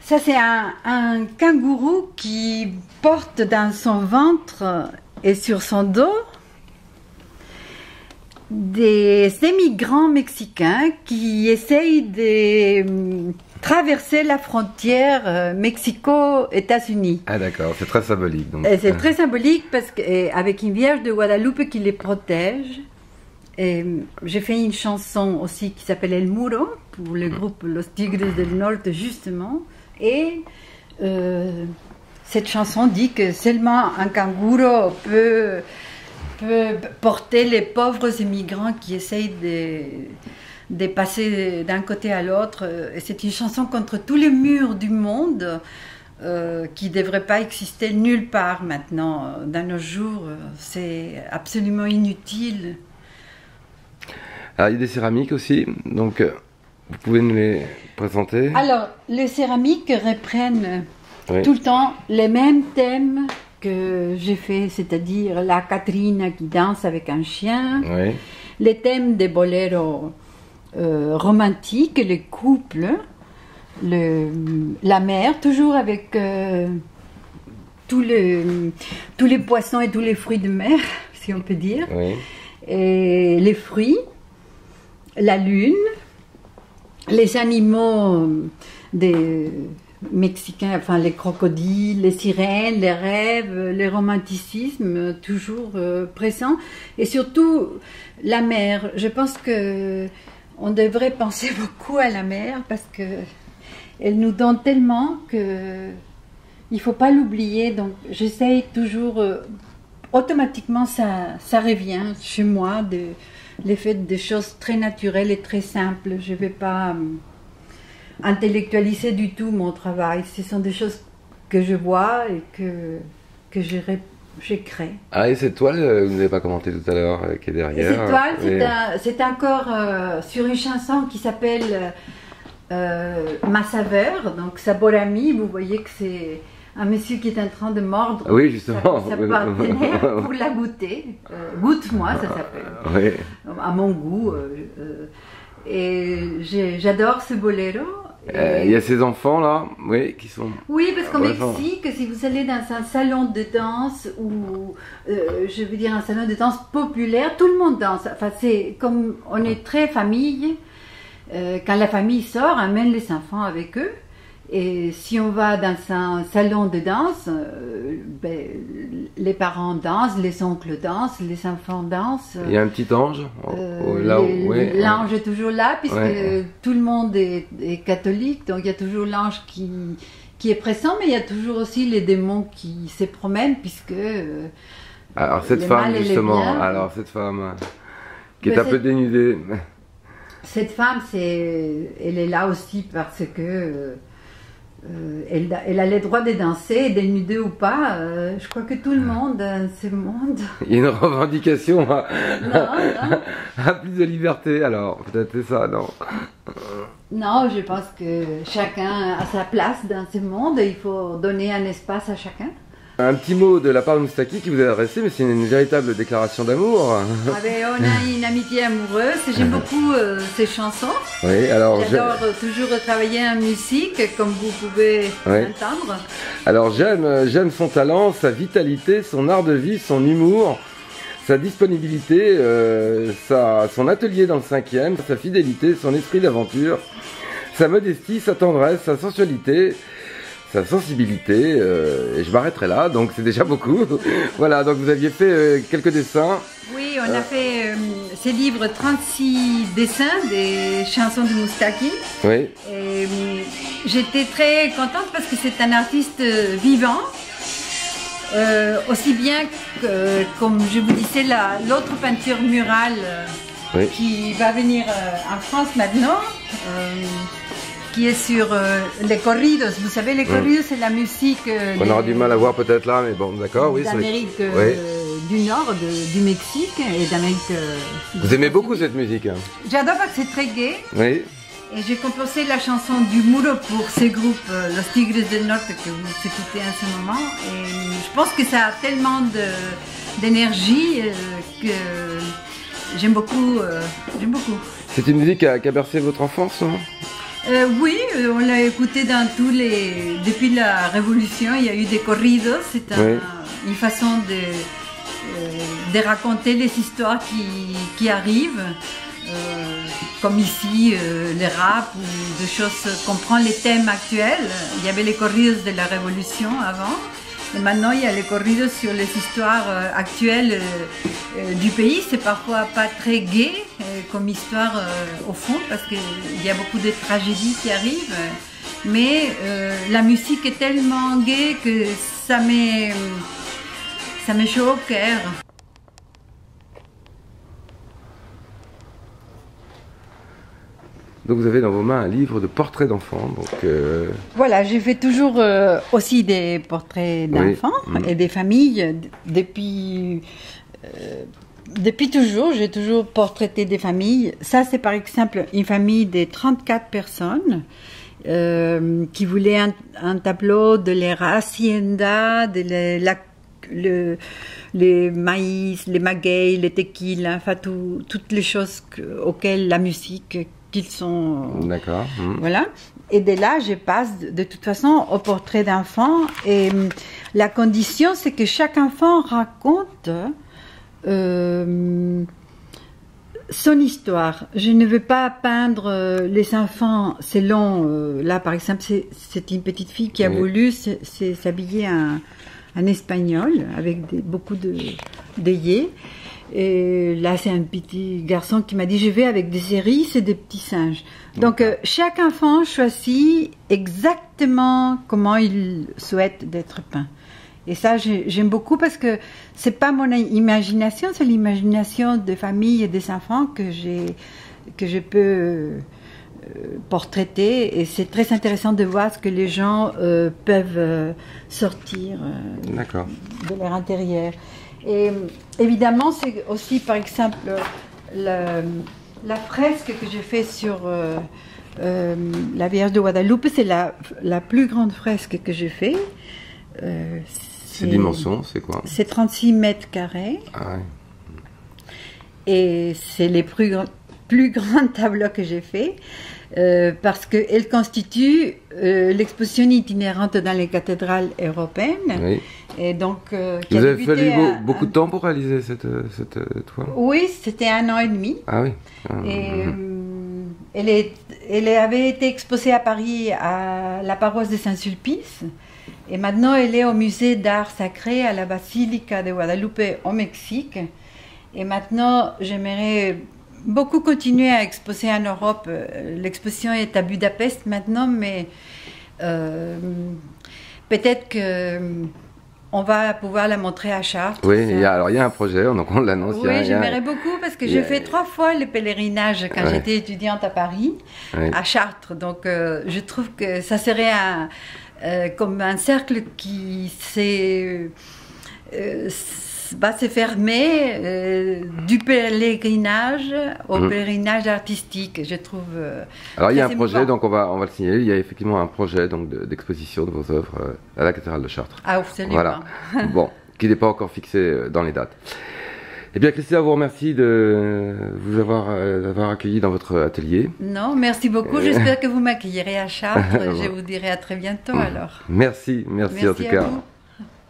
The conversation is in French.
Ça, c'est un kangourou qui porte dans son ventre et sur son dos des émigrants mexicains qui essayent de traverser la frontière Mexico-États-Unis. Ah d'accord, c'est très symbolique. C'est très symbolique parce qu'avec une Vierge de Guadalupe qui les protège. J'ai fait une chanson aussi qui s'appelle El Muro pour le groupe Los Tigres del Norte justement. Et cette chanson dit que seulement un kangourou peut porter les pauvres immigrants qui essayent de passer d'un côté à l'autre. C'est une chanson contre tous les murs du monde qui ne devraient pas exister nulle part maintenant. Dans nos jours, c'est absolument inutile. Alors, il y a des céramiques aussi, donc vous pouvez nous les présenter? Alors, les céramiques reprennent tout le temps les mêmes thèmes que j'ai fait, c'est-à-dire la Catrina qui danse avec un chien, les thèmes des boléros romantiques, les couples, la mer, toujours avec tous les poissons et tous les fruits de mer, si on peut dire, et les fruits, la lune, les animaux des Mexicains, enfin les crocodiles, les sirènes, les rêves, les romanticismes, toujours présents, et surtout la mer. Je pense que on devrait penser beaucoup à la mer parce que elle nous donne tellement que il faut pas l'oublier. Donc j'essaye toujours, automatiquement ça revient chez moi l'effet des choses très naturelles et très simples. Je vais pas intellectualiser du tout mon travail. Ce sont des choses que je vois et que je crée. Ah, et cette toile, vous n'avez pas commenté tout à l'heure, qui est derrière. Cette toile, c'est encore sur une chanson qui s'appelle Ma saveur, donc Saborami. Vous voyez que c'est un monsieur qui est en train de mordre justement. sa partenaire pour la goûter. Goûte-moi, ça s'appelle. À mon goût. Et j'adore ce boléro. Il y a ces enfants là, qui sont... Oui, parce qu'au Mexique, si vous allez dans un salon de danse ou, je veux dire, un salon de danse populaire, tout le monde danse. Enfin, c'est comme on est très famille. Quand la famille sort, amène les enfants avec eux. Et si on va dans un salon de danse, les parents dansent, les oncles dansent, les enfants dansent. Il y a un petit ange l'ange est toujours là, puisque tout le monde est catholique, donc il y a toujours l'ange qui est présent, mais il y a toujours aussi les démons qui se promènent, puisque... alors cette femme, justement, cette femme qui est un peu dénudée. Cette femme, elle est là aussi parce que... elle a le droit de danser, dénudée ou pas. Je crois que tout le monde dans ce monde. Il y a une revendication à plus de liberté, alors peut-être c'est ça, non? Non, je pense que chacun a sa place dans ce monde et il faut donner un espace à chacun. Un petit mot de la part de Moustaki qui vous est adressé, mais c'est une véritable déclaration d'amour. On a une amitié amoureuse, j'aime beaucoup ses chansons. Alors j'adore toujours travailler en musique, comme vous pouvez entendre. Alors j'aime son talent, sa vitalité, son art de vie, son humour, sa disponibilité, son atelier dans le 5e, sa fidélité, son esprit d'aventure, sa modestie, sa tendresse, sa sensualité, sa sensibilité, et je m'arrêterai là, donc c'est déjà beaucoup. Voilà, donc vous aviez fait quelques dessins. Oui, on a fait ces livres, 36 dessins des chansons de Moustaki. J'étais très contente parce que c'est un artiste vivant, aussi bien que, comme je vous disais, l'autre peinture murale qui va venir en France maintenant. Qui est sur les corridos. Vous savez, les corridos, c'est la musique... on aura du mal à voir peut-être là, mais bon, d'accord, d'Amérique du Nord, du Mexique et d'Amérique... Vous aimez beaucoup cette musique? J'adore parce que c'est très gai. Et j'ai composé la chanson du Muro pour ce groupe, Los Tigres del Norte, que vous écoutez en ce moment. Et je pense que ça a tellement d'énergie que j'aime beaucoup. C'est une musique qui a bercé votre enfance, non? Oui, on l'a écouté dans tous les... Depuis la Révolution, il y a eu des corridos. C'est une façon de raconter les histoires qui arrivent. Comme ici, les rap ou des choses, comprendre les thèmes actuels. Il y avait les corridos de la Révolution avant. Et maintenant, il y a les corridos sur les histoires actuelles du pays. C'est parfois pas très gai comme histoire au fond, parce qu'il y a beaucoup de tragédies qui arrivent. Mais la musique est tellement gaie que ça met chaud au cœur. Donc vous avez dans vos mains un livre de portraits d'enfants. Voilà, j'ai fait toujours aussi des portraits d'enfants et des familles. Depuis toujours, j'ai toujours portraité des familles. Ça, c'est par exemple une famille de 34 personnes qui voulaient un tableau de leur hacienda, de les maïs, les magueyes, les tequilas, enfin toutes les choses auxquelles la musique qu'ils sont. D'accord. Voilà. Et de là, je passe de toute façon au portrait d'enfant. Et la condition, c'est que chaque enfant raconte son histoire. Je ne veux pas peindre les enfants selon. Là, par exemple, c'est une petite fille qui a voulu s'habiller en espagnol avec beaucoup de yeux. Et là, c'est un petit garçon qui m'a dit, je vais avec des cerises et des petits singes. Donc, chaque enfant choisit exactement comment il souhaite d'être peint. Et ça, j'aime beaucoup parce que c'est pas mon imagination, c'est l'imagination des familles et des enfants que je peux portraiter. Et c'est très intéressant de voir ce que les gens peuvent sortir de leur intérieur. Et évidemment, c'est aussi, par exemple, la fresque que j'ai faite sur la Vierge de Guadalupe, c'est la plus grande fresque que j'ai faite. Ces dimensions, c'est quoi? C'est 36 mètres carrés. Ah ouais. Et c'est les plus grands tableaux que j'ai faits. Parce qu'elle constitue l'exposition itinérante dans les cathédrales européennes. Oui. Et donc, vous avez fallu beaucoup de temps pour réaliser cette toile? Oui, c'était 1 an et demi. Ah oui. Et elle avait été exposée à Paris à la paroisse de Saint-Sulpice. Et maintenant, elle est au musée d'art sacré à la Basilica de Guadalupe au Mexique. Et maintenant, j'aimerais beaucoup continuer à exposer en Europe. L'exposition est à Budapest maintenant, mais peut-être qu'on va pouvoir la montrer à Chartres. Oui, alors il y a un projet, donc on l'annonce. Oui, j'aimerais beaucoup parce que j'ai fait 3 fois le pèlerinage quand j'étais étudiante à Paris, à Chartres. Donc je trouve que ça serait comme un cercle qui va se fermer du pèlerinage au pèlerinage artistique, je trouve. Alors il y a un projet, donc on va le signaler. Il y a effectivement un projet d'exposition de vos œuvres à la cathédrale de Chartres. Ah, absolument. Voilà. Bon, qui n'est pas encore fixé dans les dates. Eh bien, Christina, vous remercie de vous avoir accueilli dans votre atelier. Non, merci beaucoup. J'espère que vous m'accueillerez à Chartres. Je vous dirai à très bientôt alors. Merci en tout cas. Vous.